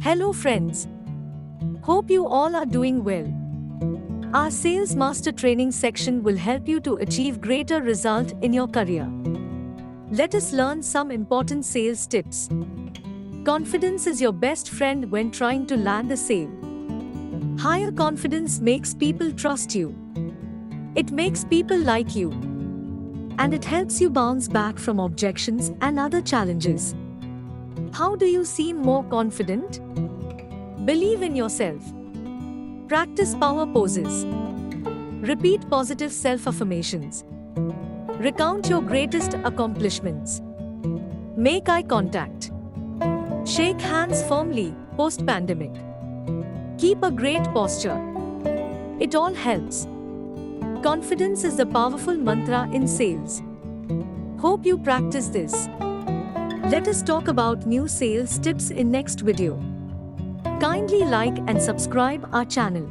Hello friends. Hope you all are doing well. Our Sales Master Training section will help you to achieve greater result in your career. Let us learn some important sales tips. Confidence is your best friend when trying to land a sale. Higher confidence makes people trust you. It makes people like you. And it helps you bounce back from objections and other challenges. How do you seem more confident? Believe in yourself. Practice power poses. Repeat positive self-affirmations. Recount your greatest accomplishments. Make eye contact. Shake hands firmly, post-pandemic. Keep a great posture. It all helps. Confidence is the powerful mantra in sales. Hope you practice this. Let us talk about new sales tips in next video. Kindly like and subscribe our channel.